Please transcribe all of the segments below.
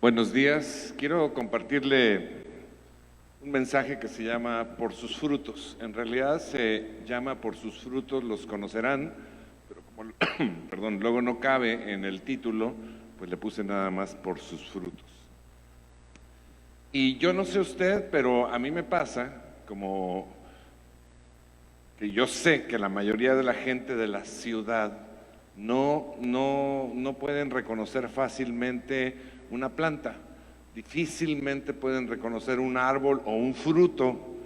Buenos días. Quiero compartirle un mensaje que se llama Por sus frutos. En realidad se llama Por sus frutos los conocerán, pero como perdón, luego no cabe en el título, pues le puse nada más Por sus frutos. Y yo no sé usted, pero a mí me pasa como que yo sé que la mayoría de la gente de la ciudad no pueden reconocer fácilmente una planta, difícilmente pueden reconocer un árbol o un fruto,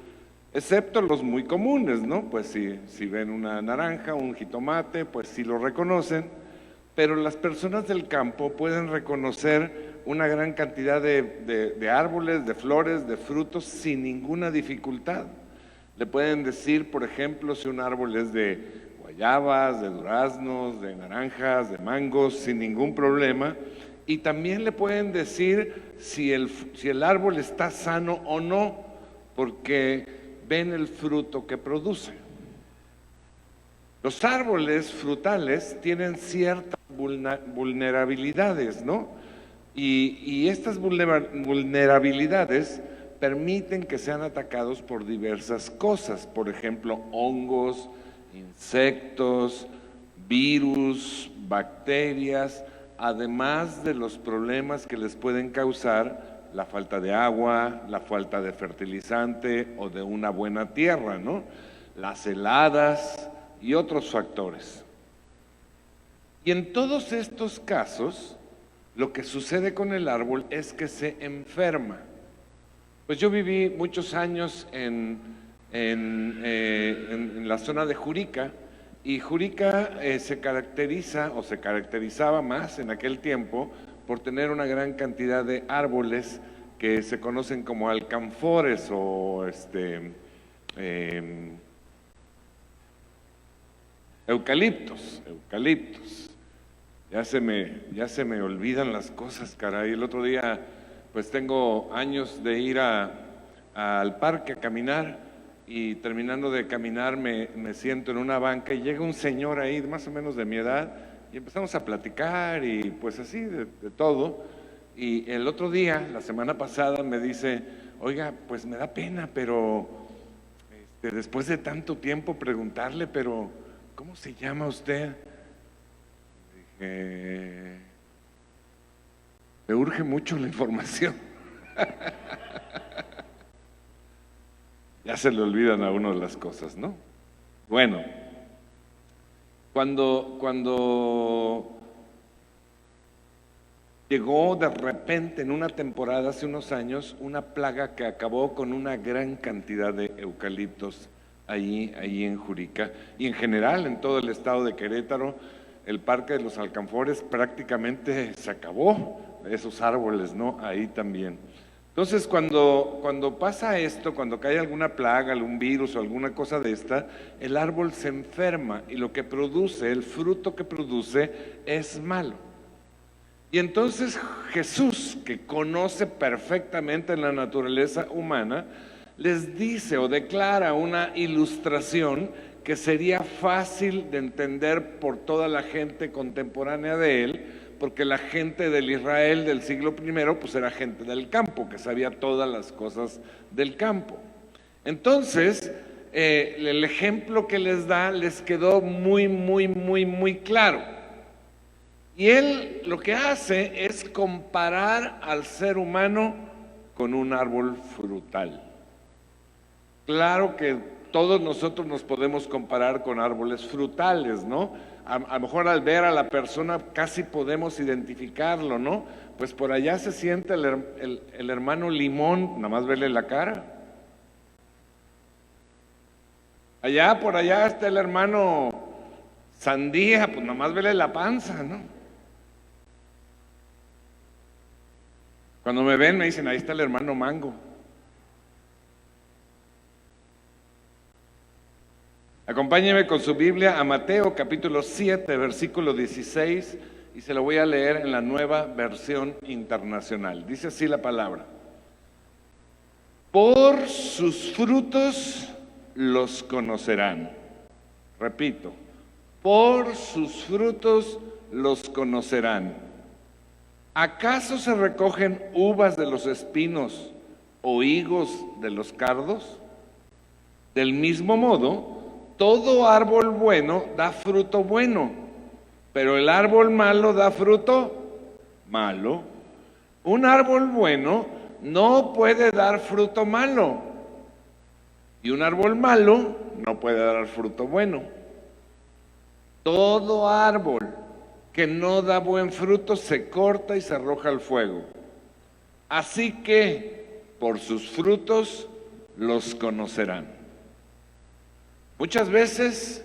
excepto los muy comunes, ¿no? Pues si ven una naranja, un jitomate, pues sí lo reconocen, pero las personas del campo pueden reconocer una gran cantidad de árboles, de flores, de frutos sin ninguna dificultad. Le pueden decir, por ejemplo, si un árbol es de guayabas, de duraznos, de naranjas, de mangos, sin ningún problema. Y también le pueden decir si el árbol está sano o no, porque ven el fruto que produce. Los árboles frutales tienen ciertas vulnerabilidades, ¿no? Y estas vulnerabilidades permiten que sean atacados por diversas cosas, por ejemplo, hongos, insectos, virus, bacterias, además de los problemas que les pueden causar la falta de agua, la falta de fertilizante o de una buena tierra, ¿no? Las heladas y otros factores. Y en todos estos casos, lo que sucede con el árbol es que se enferma. Pues yo viví muchos años en la zona de Jurica, y Jurica se caracteriza, o se caracterizaba más en aquel tiempo, por tener una gran cantidad de árboles que se conocen como alcanfores o eucaliptos. Ya se me olvidan las cosas, caray. El otro día, pues tengo años de ir al parque a caminar, y terminando de caminar me siento en una banca y llega un señor ahí, más o menos de mi edad, y empezamos a platicar y pues así de todo. Y el otro día, la semana pasada, me dice, oiga, pues me da pena, pero después de tanto tiempo preguntarle, pero ¿cómo se llama usted? Me urge mucho la información. Ya se le olvidan a uno las cosas, ¿no? Bueno, cuando llegó de repente en una temporada hace unos años una plaga que acabó con una gran cantidad de eucaliptos ahí en Jurica, y en general en todo el estado de Querétaro, el Parque de los Alcanfores prácticamente se acabó, esos árboles, ¿no? Ahí también. Entonces, cuando pasa esto, cuando cae alguna plaga, algún virus o alguna cosa de esta, el árbol se enferma y lo que produce, el fruto que produce, es malo. Y entonces Jesús, que conoce perfectamente la naturaleza humana, les dice o declara una ilustración que sería fácil de entender por toda la gente contemporánea de él, porque la gente del Israel del siglo I pues era gente del campo, que sabía todas las cosas del campo. Entonces, el ejemplo que les da les quedó muy claro. Y él lo que hace es comparar al ser humano con un árbol frutal. Claro que todos nosotros nos podemos comparar con árboles frutales, ¿no? A lo mejor al ver a la persona casi podemos identificarlo, ¿no? Pues por allá se siente el hermano limón, nada más verle la cara. Por allá está el hermano sandía, pues nada más verle la panza, ¿no? Cuando me ven me dicen, ahí está el hermano mango. Acompáñeme con su Biblia a Mateo capítulo 7, versículo 16, y se lo voy a leer en la Nueva Versión Internacional. Dice así la palabra: por sus frutos los conocerán. Repito, por sus frutos los conocerán. ¿Acaso se recogen uvas de los espinos o higos de los cardos? Del mismo modo, todo árbol bueno da fruto bueno, pero el árbol malo da fruto malo. Un árbol bueno no puede dar fruto malo, y un árbol malo no puede dar fruto bueno. Todo árbol que no da buen fruto se corta y se arroja al fuego. Así que por sus frutos los conocerán. Muchas veces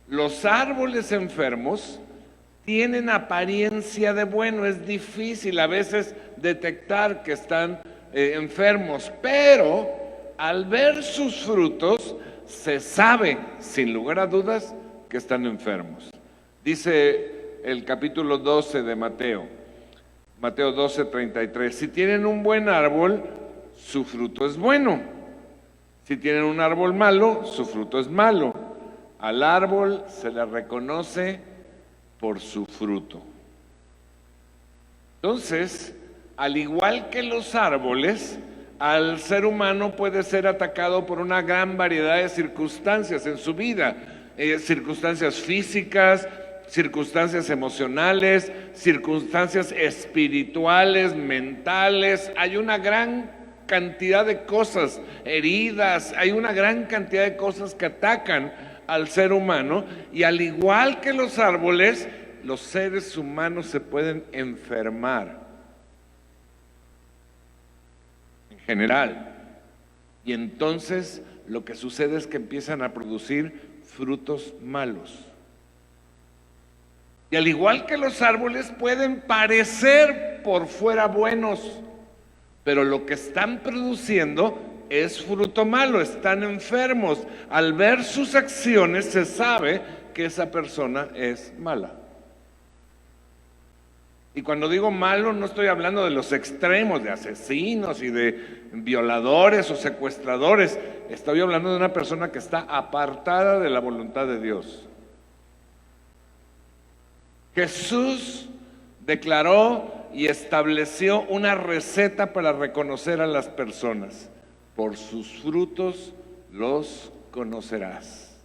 los árboles enfermos tienen apariencia de bueno. Es difícil a veces detectar que están enfermos, pero al ver sus frutos se sabe sin lugar a dudas que están enfermos. Dice el capítulo 12 de Mateo 12:33, si tienen un buen árbol, su fruto es bueno. Si tienen un árbol malo, su fruto es malo. Al árbol se le reconoce por su fruto. Entonces, al igual que los árboles, al ser humano puede ser atacado por una gran variedad de circunstancias en su vida, circunstancias físicas, circunstancias emocionales, circunstancias espirituales, mentales. Hay una gran cantidad de cosas, heridas, hay una gran cantidad de cosas que atacan al ser humano, y al igual que los árboles, los seres humanos se pueden enfermar en general, y entonces lo que sucede es que empiezan a producir frutos malos. Y al igual que los árboles pueden parecer por fuera buenos, pero lo que están produciendo es fruto malo, están enfermos. Al ver sus acciones se sabe que esa persona es mala. Y cuando digo malo no estoy hablando de los extremos, de asesinos y de violadores o secuestradores. Estoy hablando de una persona que está apartada de la voluntad de Dios. Jesús declaró y estableció una receta para reconocer a las personas. Por sus frutos los conocerás.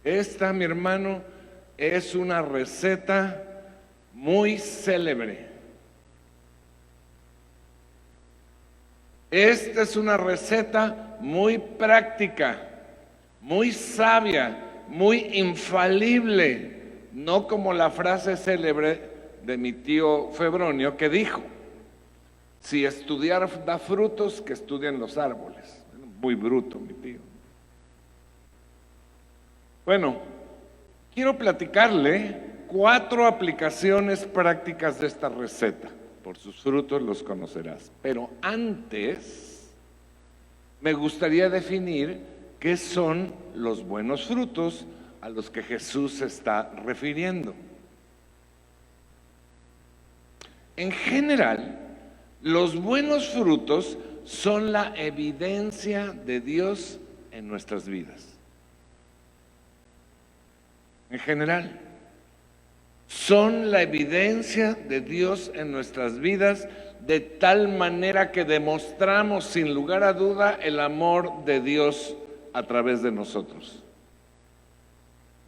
Esta, mi hermano, es una receta muy célebre. Esta es una receta muy práctica, muy sabia, muy infalible, no como la frase célebre de mi tío Febronio que dijo: si estudiar da frutos, que estudien los árboles. Muy bruto mi tío. Bueno, quiero platicarle 4 aplicaciones prácticas de esta receta. Por sus frutos los conocerás. Pero antes, me gustaría definir qué son los buenos frutos a los que Jesús se está refiriendo. En general, los buenos frutos son la evidencia de Dios en nuestras vidas. En general, son la evidencia de Dios en nuestras vidas, de tal manera que demostramos sin lugar a duda el amor de Dios a través de nosotros.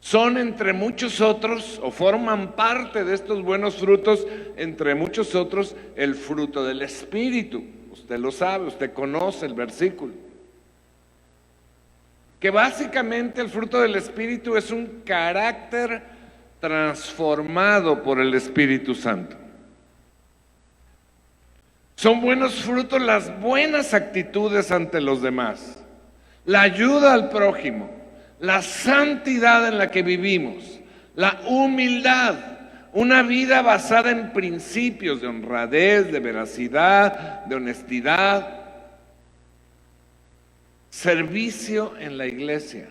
Son entre muchos otros, o forman parte de estos buenos frutos, entre muchos otros, el fruto del Espíritu. Usted lo sabe, usted conoce el versículo. Que básicamente el fruto del Espíritu es un carácter transformado por el Espíritu Santo. Son buenos frutos las buenas actitudes ante los demás, la ayuda al prójimo, la santidad en la que vivimos, la humildad, una vida basada en principios de honradez, de veracidad, de honestidad, servicio en la iglesia,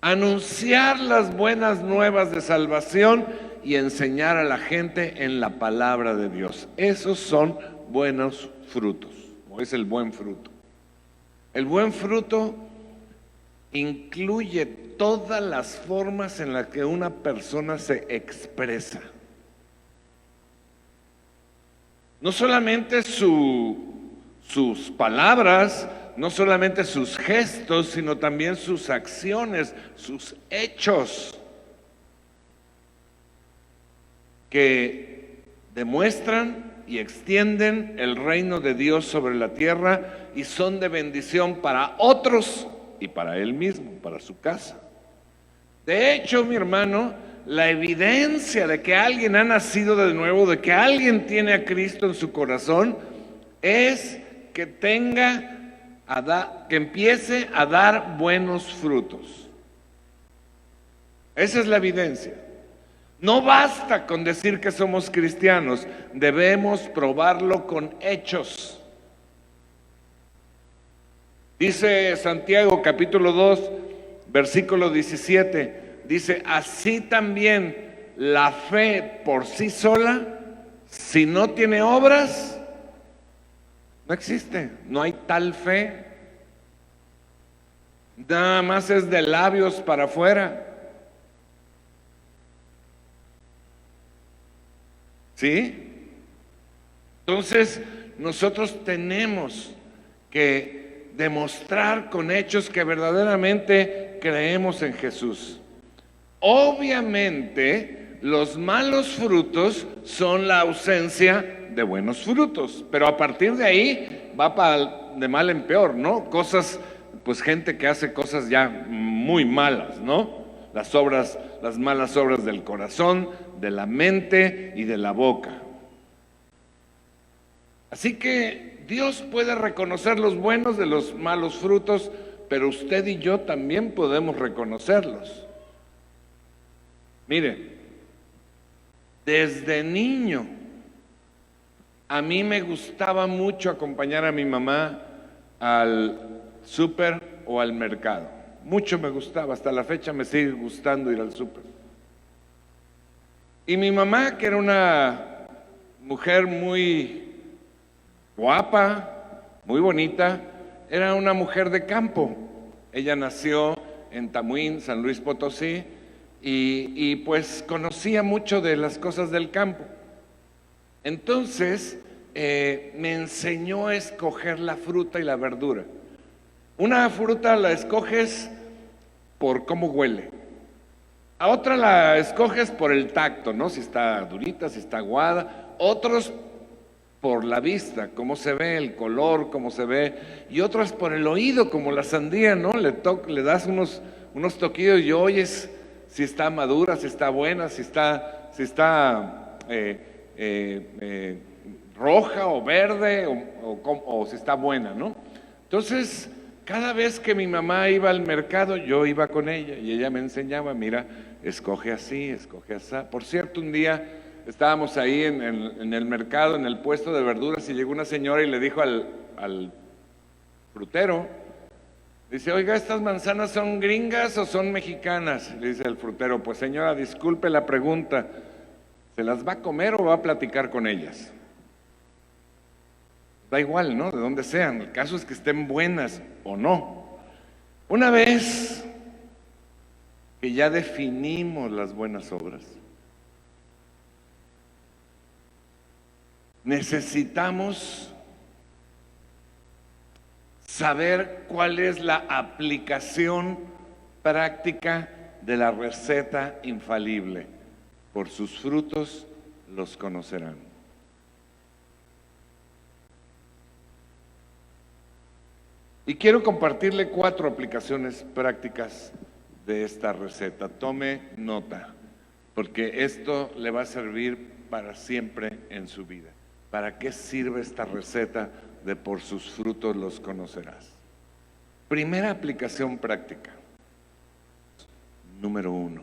anunciar las buenas nuevas de salvación y enseñar a la gente en la palabra de Dios. Esos son buenos frutos, o es el buen fruto. El buen fruto incluye todas las formas en las que una persona se expresa. No solamente sus palabras, no solamente sus gestos, sino también sus acciones, sus hechos, que demuestran y extienden el reino de Dios sobre la tierra y son de bendición para otros y para él mismo, para su casa. De hecho, mi hermano, la evidencia de que alguien ha nacido de nuevo, de que alguien tiene a Cristo en su corazón, es que que empiece a dar buenos frutos. Esa es la evidencia. No basta con decir que somos cristianos, debemos probarlo con hechos. Dice Santiago capítulo 2, versículo 17, dice, así también la fe por sí sola, si no tiene obras, no existe, no hay tal fe. Nada más es de labios para afuera. ¿Sí? Entonces, nosotros tenemos que demostrar con hechos que verdaderamente creemos en Jesús. Obviamente, los malos frutos son la ausencia de buenos frutos, pero a partir de ahí va de mal en peor, ¿no? Cosas, pues gente que hace cosas ya muy malas, ¿no? Las malas obras del corazón, de la mente y de la boca. Así que Dios puede reconocer los buenos de los malos frutos, pero usted y yo también podemos reconocerlos. Mire, desde niño a mí me gustaba mucho acompañar a mi mamá al súper o al mercado. Mucho me gustaba, hasta la fecha me sigue gustando ir al súper. Y mi mamá, que era una mujer muy guapa, muy bonita, era una mujer de campo. Ella nació en Tamuín, San Luis Potosí, y pues conocía mucho de las cosas del campo. Entonces me enseñó a escoger la fruta y la verdura. Una fruta la escoges por cómo huele. A otra la escoges por el tacto, ¿no? Si está durita, si está aguada. Otros por la vista, cómo se ve, el color, cómo se ve. Y otros por el oído, como la sandía, ¿no? Le das unos toquillos y oyes si está madura, si está buena, si está roja o verde o si está buena, ¿no? Entonces, cada vez que mi mamá iba al mercado, yo iba con ella y ella me enseñaba, mira, escoge así, escoge así. Por cierto, un día estábamos ahí en el mercado, en el puesto de verduras, y llegó una señora y le dijo al frutero, dice, oiga, ¿estas manzanas son gringas o son mexicanas? Le dice el frutero, pues señora, disculpe la pregunta, ¿se las va a comer o va a platicar con ellas? Da igual, ¿no? De dónde sean, el caso es que estén buenas o no. Una vez que ya definimos las buenas obras, necesitamos saber cuál es la aplicación práctica de la receta infalible. Por sus frutos los conocerán. Y quiero compartirle 4 aplicaciones prácticas de esta receta. Tome nota, porque esto le va a servir para siempre en su vida. ¿Para qué sirve esta receta de por sus frutos los conocerás? Primera aplicación práctica. Número 1,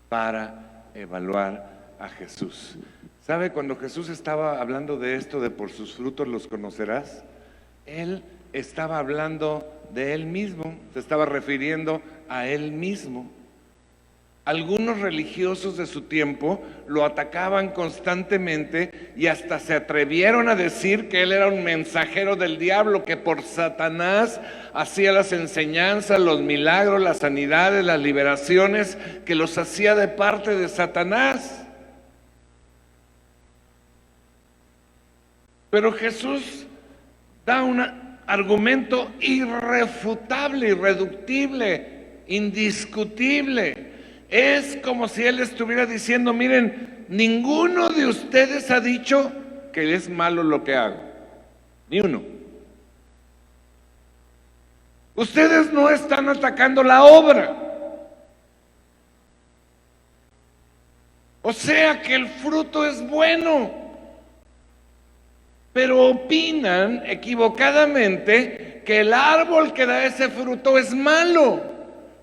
para evaluar a Jesús. ¿Sabe? Cuando Jesús estaba hablando de esto, de por sus frutos los conocerás, Él estaba hablando de Él mismo, se estaba refiriendo a Él mismo. Algunos religiosos de su tiempo lo atacaban constantemente y hasta se atrevieron a decir que Él era un mensajero del diablo, que por Satanás hacía las enseñanzas, los milagros, las sanidades, las liberaciones, que los hacía de parte de Satanás. Pero Jesús da un argumento irrefutable, irreductible, indiscutible. Es como si Él estuviera diciendo: miren, ninguno de ustedes ha dicho que es malo lo que hago, ni uno. Ustedes no están atacando la obra. O sea que el fruto es bueno, pero opinan equivocadamente que el árbol que da ese fruto es malo.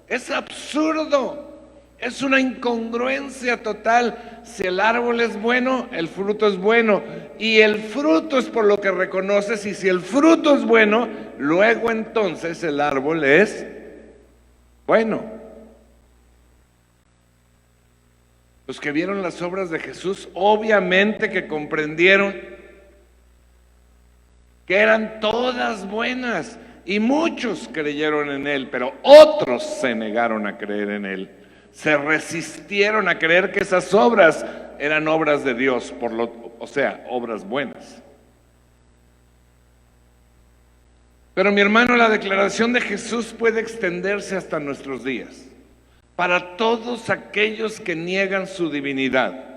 Es absurdo, es una incongruencia total. Si el árbol es bueno, el fruto es bueno, y el fruto es por lo que reconoces, y si el fruto es bueno, luego entonces el árbol es bueno. Los que vieron las obras de Jesús, obviamente que comprendieron que eran todas buenas, y muchos creyeron en Él, pero otros se negaron a creer en Él. Se resistieron a creer que esas obras eran obras de Dios, o sea, obras buenas. Pero mi hermano, la declaración de Jesús puede extenderse hasta nuestros días, para todos aquellos que niegan su divinidad.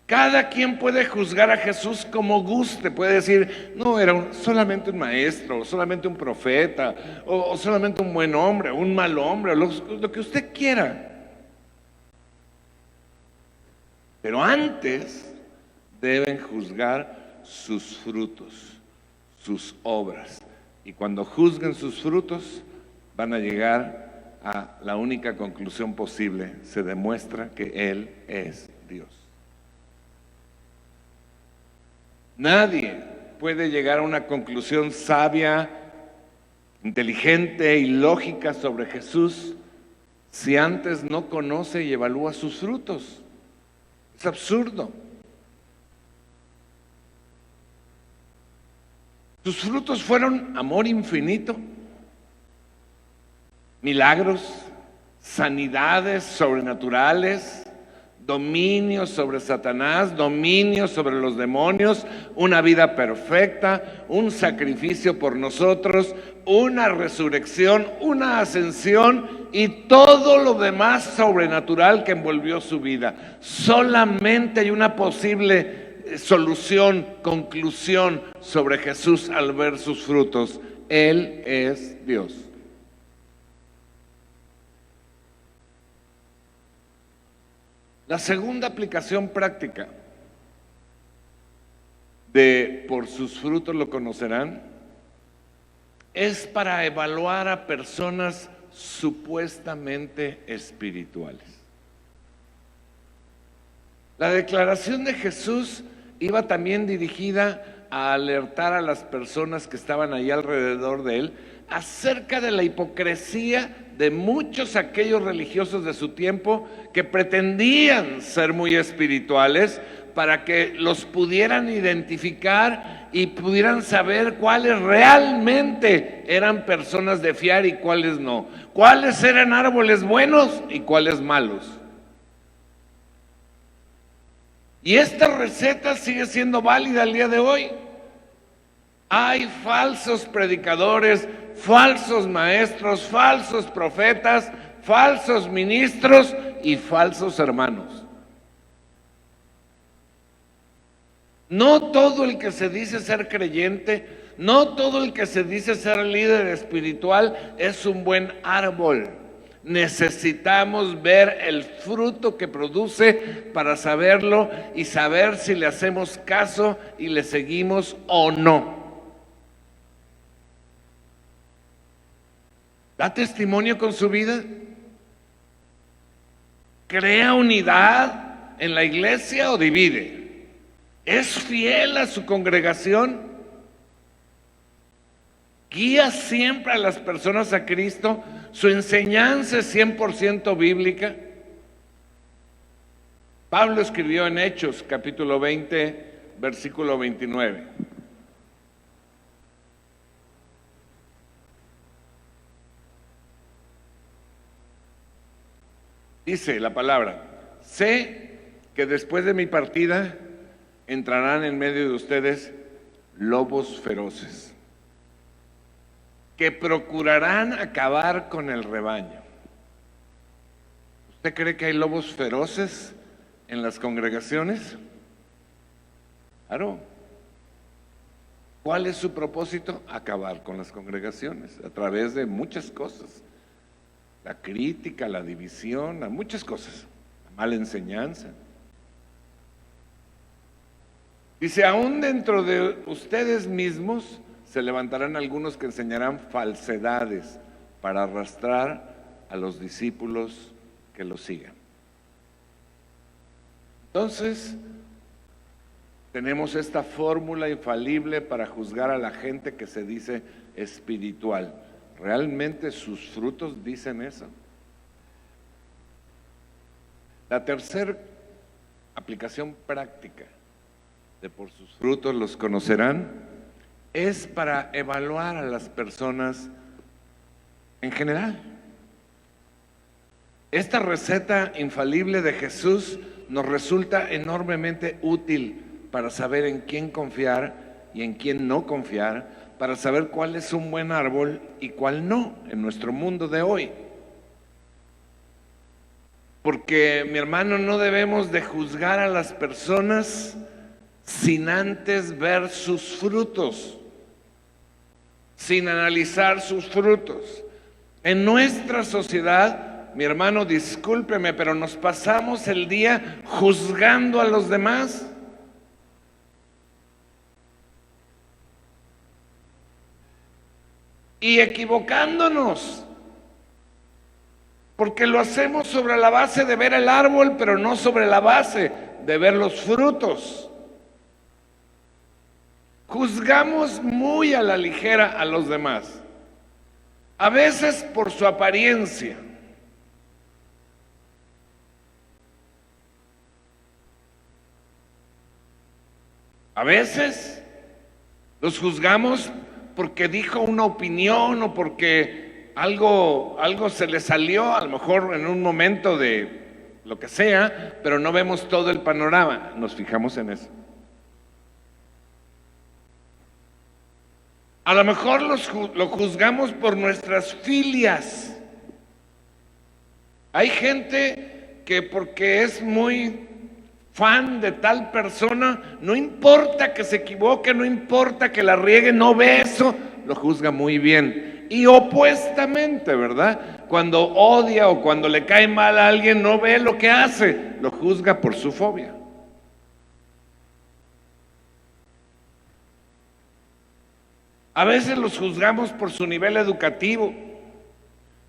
Cada quien puede juzgar a Jesús como guste, puede decir: no, era solamente un maestro, o solamente un profeta, o solamente un buen hombre, o un mal hombre, o lo que usted quiera. Pero antes deben juzgar sus frutos, sus obras. Y cuando juzguen sus frutos, van a llegar a la única conclusión posible: se demuestra que Él es Dios. Nadie puede llegar a una conclusión sabia, inteligente y lógica sobre Jesús si antes no conoce y evalúa sus frutos. Es absurdo. Sus frutos fueron amor infinito, milagros, sanidades sobrenaturales, dominio sobre Satanás, dominio sobre los demonios, una vida perfecta, un sacrificio por nosotros, una resurrección, una ascensión y todo lo demás sobrenatural que envolvió su vida. Solamente hay una posible solución, conclusión sobre Jesús al ver sus frutos: Él es Dios. La segunda aplicación práctica de por sus frutos lo conocerán es para evaluar a personas supuestamente espirituales. La declaración de Jesús iba también dirigida a alertar a las personas que estaban ahí alrededor de Él acerca de la hipocresía de muchos aquellos religiosos de su tiempo que pretendían ser muy espirituales para que los pudieran identificar y pudieran saber cuáles realmente eran personas de fiar y cuáles no, cuáles eran árboles buenos y cuáles malos. Y esta receta sigue siendo válida al día de hoy. Hay falsos predicadores, falsos maestros, falsos profetas, falsos ministros y falsos hermanos. No todo el que se dice ser creyente, no todo el que se dice ser líder espiritual es un buen árbol. Necesitamos ver el fruto que produce para saberlo y saber si le hacemos caso y le seguimos o no. ¿Da testimonio con su vida? ¿Crea unidad en la iglesia o divide? ¿Es fiel a su congregación? ¿Guía siempre a las personas a Cristo? ¿Su enseñanza es 100% bíblica? Pablo escribió en Hechos, capítulo 20, versículo 29. Dice la palabra: sé que después de mi partida entrarán en medio de ustedes lobos feroces que procurarán acabar con el rebaño. ¿Usted cree que hay lobos feroces en las congregaciones? Claro. ¿Cuál es su propósito? Acabar con las congregaciones a través de muchas cosas. La crítica, la división, muchas cosas. La mala enseñanza. Dice, aún dentro de ustedes mismos se levantarán algunos que enseñarán falsedades para arrastrar a los discípulos que los sigan. Entonces, tenemos esta fórmula infalible para juzgar a la gente que se dice espiritual. ¿Realmente sus frutos dicen eso? La tercera aplicación práctica de por sus frutos los conocerán es para evaluar a las personas en general. Esta receta infalible de Jesús nos resulta enormemente útil para saber en quién confiar y en quién no confiar, para saber cuál es un buen árbol y cuál no en nuestro mundo de hoy. Porque, mi hermano, no debemos de juzgar a las personas sin antes ver sus frutos, sin analizar sus frutos. En nuestra sociedad, mi hermano, discúlpeme, pero nos pasamos el día juzgando a los demás. Y equivocándonos, porque lo hacemos sobre la base de ver el árbol, pero no sobre la base de ver los frutos. Juzgamos muy a la ligera a los demás, a veces por su apariencia. A veces los juzgamos porque dijo una opinión o porque algo se le salió, a lo mejor en un momento de lo que sea, pero no vemos todo el panorama, nos fijamos en eso. A lo mejor lo juzgamos por nuestras filias. Hay gente que porque es muy fan de tal persona, no importa que se equivoque, no importa que la riegue, no ve eso, lo juzga muy bien. Y opuestamente, ¿verdad? Cuando odia o cuando le cae mal a alguien, no ve lo que hace, lo juzga por su fobia. A veces los juzgamos por su nivel educativo,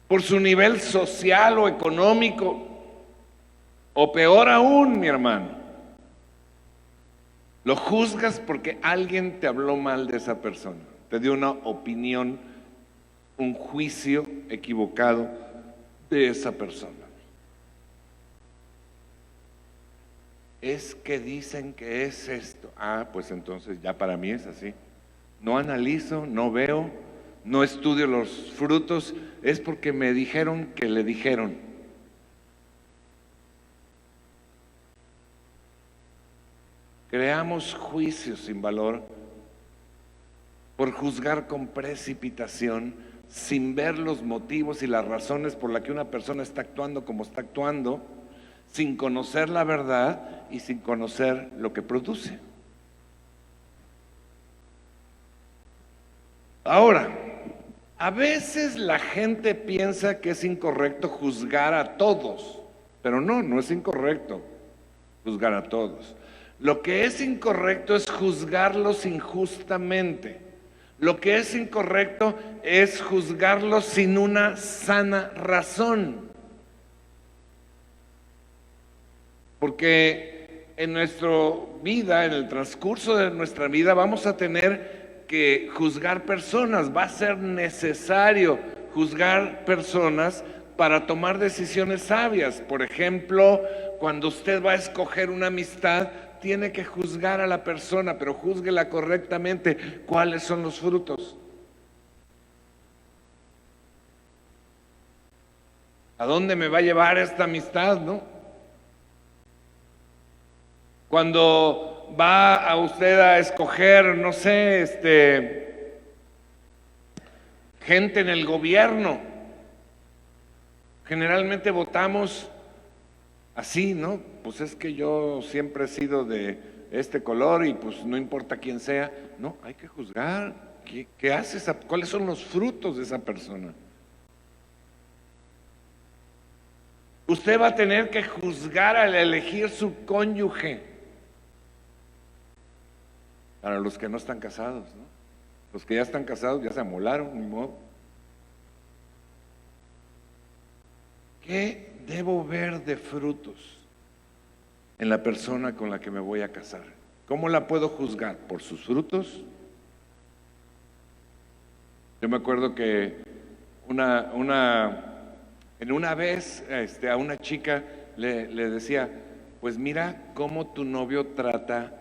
por su nivel social o económico, o peor aún, mi hermano, lo juzgas porque alguien te habló mal de esa persona, te dio una opinión, un juicio equivocado de esa persona. Es que dicen que es esto. Pues entonces ya para mí es así. No analizo, no veo, no estudio los frutos, es porque me dijeron que le dijeron. Creamos juicios sin valor por juzgar con precipitación, sin ver los motivos y las razones por las que una persona está actuando como está actuando, sin conocer la verdad y sin conocer lo que produce. Ahora, a veces la gente piensa que es incorrecto juzgar a todos, pero no es incorrecto juzgar a todos. Lo que es incorrecto es juzgarlos injustamente. Lo que es incorrecto es juzgarlos sin una sana razón. Porque en nuestra vida, en el transcurso de nuestra vida, vamos a tener que juzgar personas. Va a ser necesario juzgar personas para tomar decisiones sabias. Por ejemplo, cuando usted va a escoger una amistad, tiene que juzgar a la persona, pero júzguela correctamente. ¿Cuáles son los frutos? ¿A dónde me va a llevar esta amistad, no? Cuando va a usted a escoger, no sé, gente en el gobierno, generalmente votamos así, ¿no? Pues es que yo siempre he sido de este color y pues no importa quién sea. No, hay que juzgar. ¿Qué hace cuáles son los frutos de esa persona? Usted va a tener que juzgar al elegir su cónyuge. Para los que no están casados, ¿no? Los que ya están casados ya se amolaron, ni modo. ¿Qué debo ver de frutos en la persona con la que me voy a casar? ¿Cómo la puedo juzgar? ¿Por sus frutos? Yo me acuerdo que en una vez a una chica le decía, pues mira cómo tu novio trata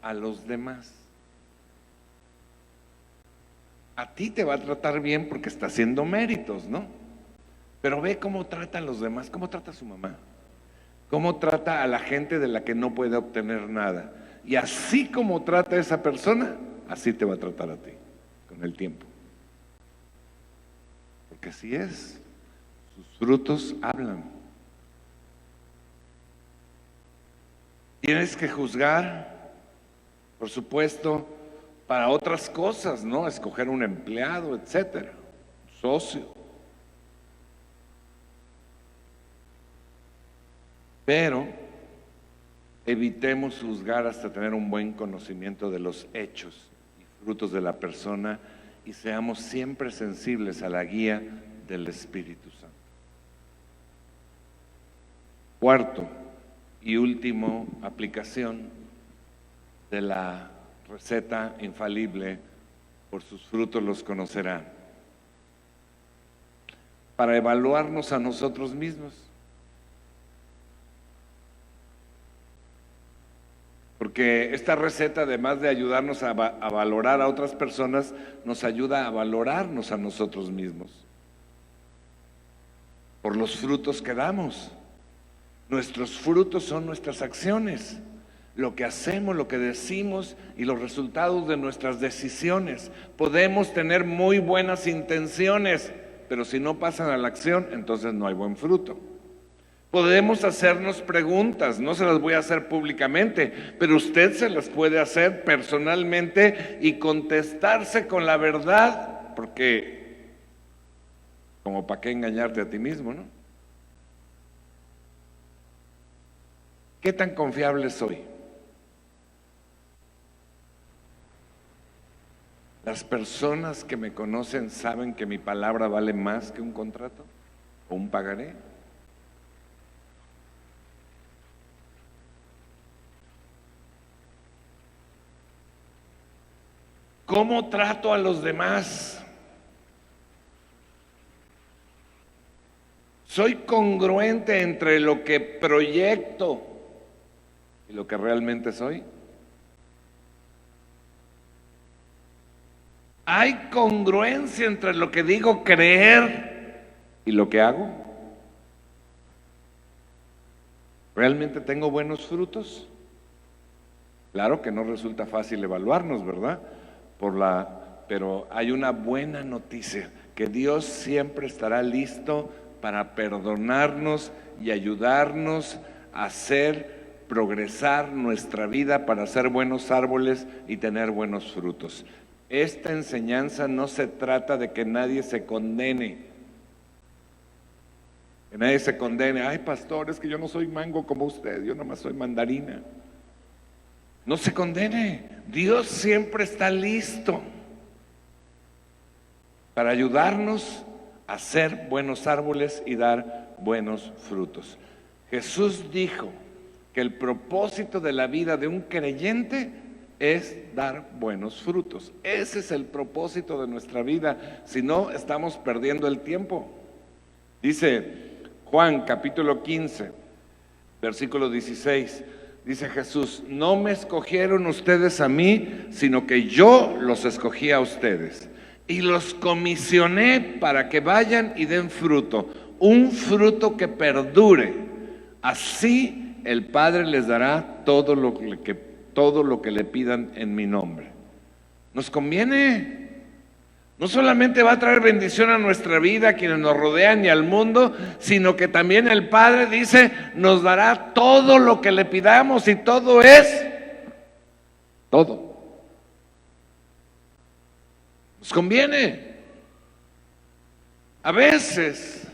a los demás. A ti te va a tratar bien porque está haciendo méritos, ¿no? Pero ve cómo trata a los demás, cómo trata a su mamá, cómo trata a la gente de la que no puede obtener nada. Y así como trata a esa persona, así te va a tratar a ti con el tiempo. Porque así es, sus frutos hablan. Tienes que juzgar, por supuesto, para otras cosas, ¿no? Escoger un empleado, etcétera, un socio. Pero evitemos juzgar hasta tener un buen conocimiento de los hechos y frutos de la persona y seamos siempre sensibles a la guía del Espíritu Santo. Cuarto y último aplicación de la receta infalible: por sus frutos los conocerán. Para evaluarnos a nosotros mismos. Porque esta receta, además de ayudarnos a valorar a otras personas, nos ayuda a valorarnos a nosotros mismos. Por los frutos que damos. Nuestros frutos son nuestras acciones, lo que hacemos, lo que decimos y los resultados de nuestras decisiones. Podemos tener muy buenas intenciones, pero si no pasan a la acción, entonces no hay buen fruto. Podemos hacernos preguntas, no se las voy a hacer públicamente, pero usted se las puede hacer personalmente y contestarse con la verdad, porque como para qué engañarte a ti mismo, ¿no? ¿Qué tan confiable soy? ¿Las personas que me conocen saben que mi palabra vale más que un contrato o un pagaré? ¿Cómo trato a los demás? ¿Soy congruente entre lo que proyecto y lo que realmente soy? ¿Hay congruencia entre lo que digo creer y lo que hago? ¿Realmente tengo buenos frutos? Claro que no resulta fácil evaluarnos, ¿verdad? Pero hay una buena noticia, que Dios siempre estará listo para perdonarnos y ayudarnos a hacer progresar nuestra vida para ser buenos árboles y tener buenos frutos. Esta enseñanza no se trata de que nadie se condene. Que nadie se condene. Ay, pastor, es que yo no soy mango como usted, yo nomás soy mandarina. No se condene. Dios siempre está listo para ayudarnos a ser buenos árboles y dar buenos frutos. Jesús dijo que el propósito de la vida de un creyente es dar buenos frutos. Ese es el propósito de nuestra vida. Si no, estamos perdiendo el tiempo. Dice Juan capítulo 15, versículo 16. Dice Jesús: no me escogieron ustedes a mí, sino que yo los escogí a ustedes y los comisioné para que vayan y den fruto, un fruto que perdure. Así el Padre les dará todo todo lo que le pidan en mi nombre. Nos conviene. No solamente va a traer bendición a nuestra vida, a quienes nos rodean y al mundo, sino que también el Padre dice, nos dará todo lo que le pidamos, y todo es todo. Nos conviene. A veces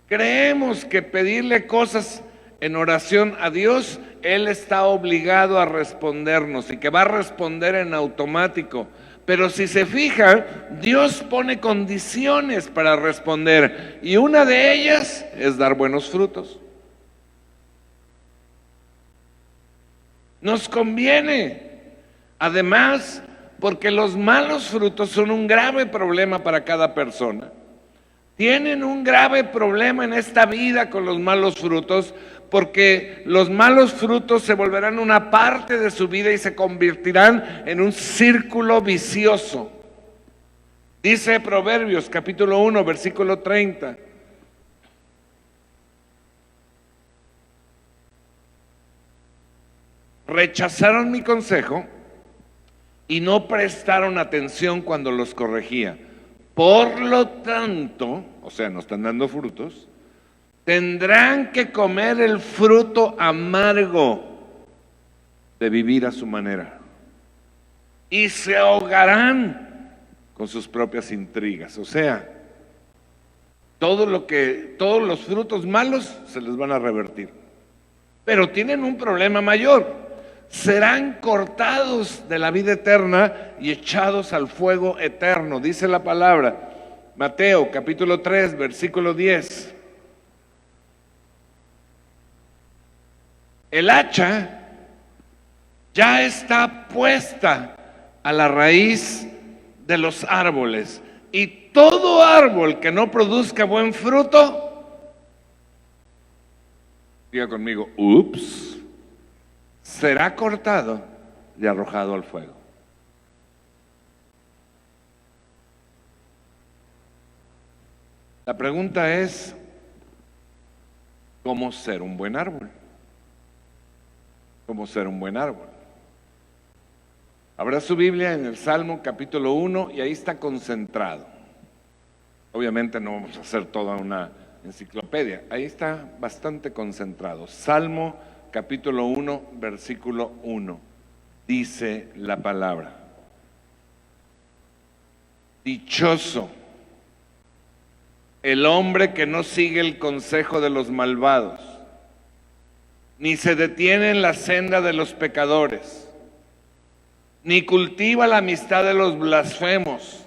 creemos que pedirle cosas en oración a Dios, Él está obligado a respondernos y que va a responder en automático. Pero si se fija, Dios pone condiciones para responder, y una de ellas es dar buenos frutos. Nos conviene. Además, porque los malos frutos son un grave problema para cada persona. Tienen un grave problema en esta vida con los malos frutos, porque los malos frutos se volverán una parte de su vida y se convertirán en un círculo vicioso. Dice Proverbios capítulo 1, versículo 30. Rechazaron mi consejo y no prestaron atención cuando los corregía. Por lo tanto, o sea, no están dando frutos, tendrán que comer el fruto amargo de vivir a su manera, y se ahogarán con sus propias intrigas. O sea, todos los frutos malos se les van a revertir. Pero tienen un problema mayor: serán cortados de la vida eterna y echados al fuego eterno. Dice la palabra, Mateo capítulo 3, versículo 10. El hacha ya está puesta a la raíz de los árboles, y todo árbol que no produzca buen fruto, diga conmigo, ups, será cortado y arrojado al fuego. La pregunta es, ¿cómo ser un buen árbol? ¿Cómo ser un buen árbol? Habrá su Biblia en el Salmo capítulo 1 y ahí está concentrado. Obviamente no vamos a hacer toda una enciclopedia, ahí está bastante concentrado. Salmo capítulo 1, versículo 1, dice la palabra: dichoso el hombre que no sigue el consejo de los malvados, ni se detiene en la senda de los pecadores, ni cultiva la amistad de los blasfemos,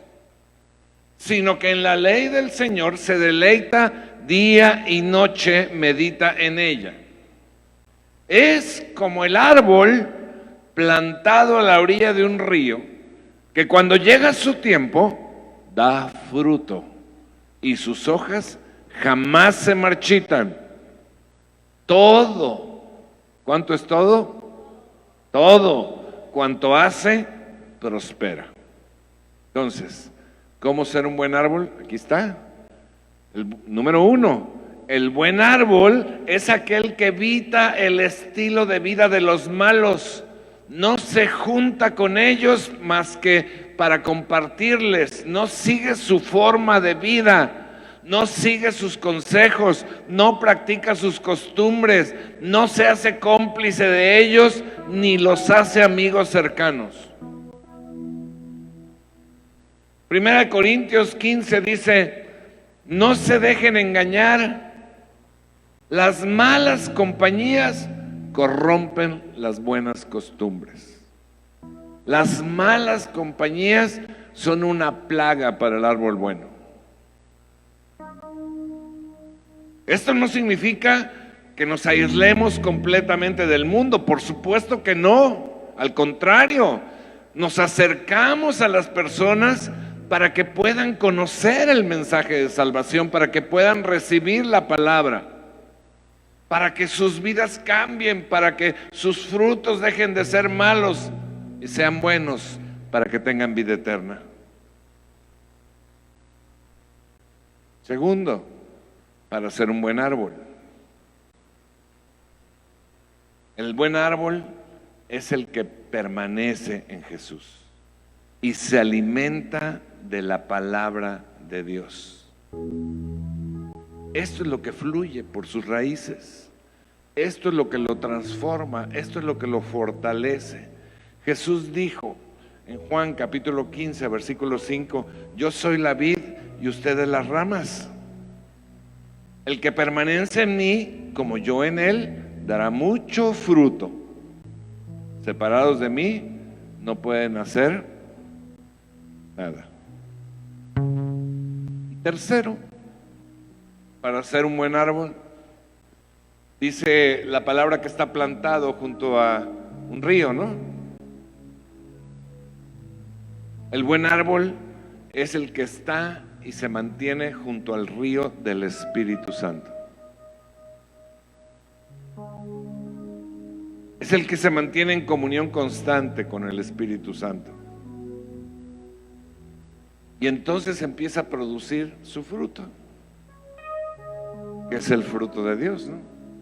sino que en la ley del Señor se deleita día y noche, medita en ella. Es como el árbol plantado a la orilla de un río, que cuando llega su tiempo da fruto, y sus hojas jamás se marchitan. Todo, ¿cuánto es todo? Todo cuanto hace, prospera. Entonces, ¿cómo ser un buen árbol? Aquí está. Número 1, el buen árbol es aquel que evita el estilo de vida de los malos. No se junta con ellos más que para compartirles. No sigue su forma de vida, no sigue sus consejos, no practica sus costumbres, no se hace cómplice de ellos, ni los hace amigos cercanos. Primera de Corintios 15 dice: no se dejen engañar, las malas compañías corrompen las buenas costumbres. Las malas compañías son una plaga para el árbol bueno. Esto no significa que nos aislemos completamente del mundo, por supuesto que no. Al contrario, nos acercamos a las personas para que puedan conocer el mensaje de salvación, para que puedan recibir la palabra, para que sus vidas cambien, para que sus frutos dejen de ser malos y sean buenos, para que tengan vida eterna. Segundo, para ser un buen árbol. El buen árbol es el que permanece en Jesús y se alimenta de la palabra de Dios. Esto es lo que fluye por sus raíces. Esto es lo que lo transforma, esto es lo que lo fortalece. Jesús dijo en Juan capítulo 15, versículo 5, yo soy la vid y ustedes las ramas. El que permanece en mí, como yo en él, dará mucho fruto. Separados de mí, no pueden hacer nada. Y tercero, para ser un buen árbol, dice la palabra que está plantado junto a un río, ¿no? El buen árbol es el que está y se mantiene junto al río del Espíritu Santo. Es el que se mantiene en comunión constante con el Espíritu Santo. Y entonces empieza a producir su fruto, que es el fruto de Dios, ¿no?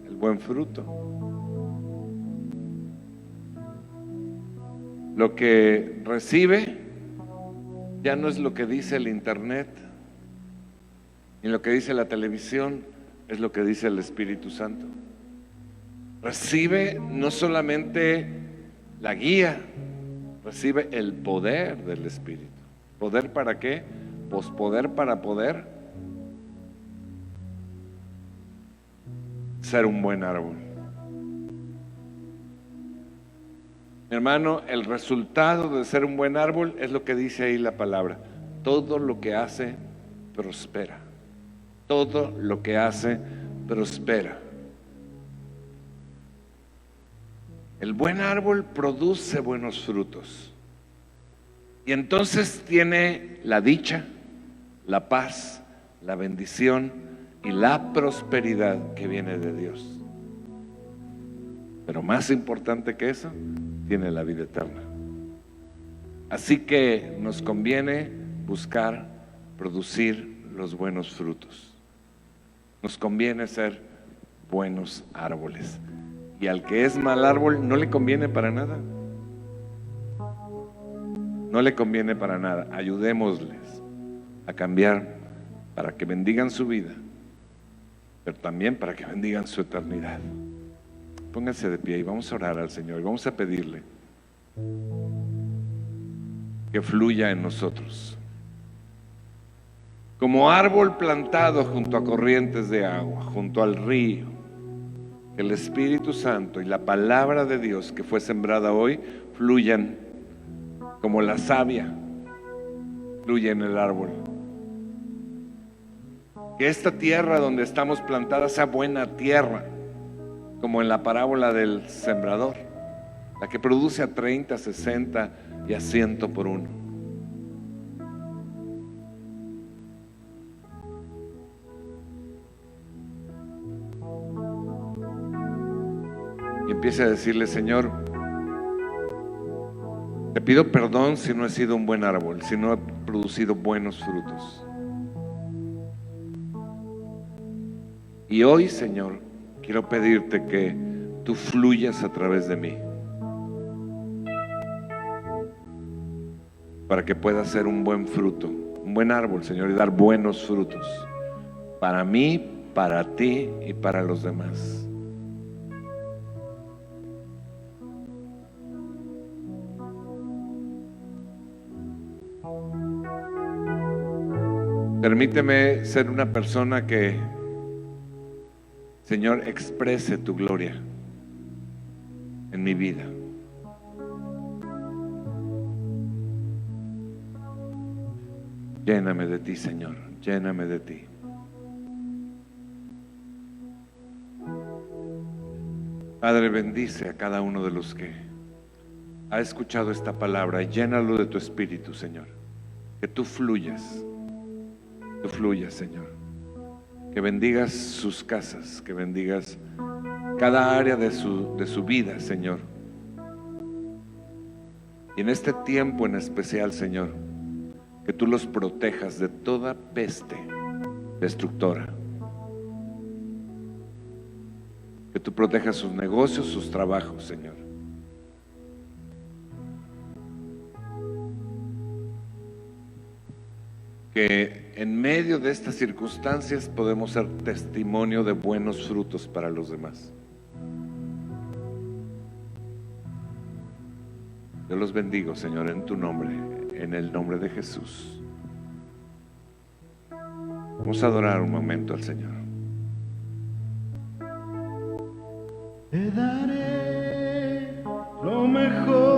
El buen fruto. Lo que recibe ya no es lo que dice el internet, ni lo que dice la televisión, es lo que dice el Espíritu Santo. Recibe no solamente la guía, recibe el poder del Espíritu. ¿Poder para qué? Pues poder para poder ser un buen árbol. Mi hermano, el resultado de ser un buen árbol es lo que dice ahí la palabra. Todo lo que hace, prospera. Todo lo que hace, prospera. El buen árbol produce buenos frutos. Y entonces tiene la dicha, la paz, la bendición y la prosperidad que viene de Dios. Pero más importante que eso, tiene la vida eterna. Así que nos conviene buscar producir los buenos frutos. Nos conviene ser buenos árboles. Y al que es mal árbol no le conviene para nada. No le conviene para nada. Ayudémosles a cambiar para que bendigan su vida, pero también para que bendigan su eternidad. Pónganse de pie y vamos a orar al Señor y vamos a pedirle que fluya en nosotros. Como árbol plantado junto a corrientes de agua, junto al río, que el Espíritu Santo y la palabra de Dios que fue sembrada hoy fluyan como la savia fluye en el árbol. Que esta tierra donde estamos plantadas sea buena tierra, como en la parábola del sembrador, la que produce a 30, 60 y a 100 por uno. Y empiece a decirle: Señor, te pido perdón si no he sido un buen árbol, si no he producido buenos frutos. Y hoy, Señor, quiero pedirte que tú fluyas a través de mí, para que pueda ser un buen fruto, un buen árbol, Señor, y dar buenos frutos para mí, para ti y para los demás. Permíteme ser una persona que, Señor, exprese tu gloria en mi vida. Lléname de ti, Señor, lléname de ti. Padre, bendice a cada uno de los que ha escuchado esta palabra y llénalo de tu espíritu, Señor. Que tú fluyas, Señor. Que bendigas sus casas, que bendigas cada área de su vida, Señor. Y en este tiempo en especial, Señor, que tú los protejas de toda peste destructora. Que tú protejas sus negocios, sus trabajos, Señor. que en medio de estas circunstancias podemos ser testimonio de buenos frutos para los demás. Yo los bendigo, Señor, en tu nombre, en el nombre de Jesús. Vamos a adorar un momento al Señor. Te daré lo mejor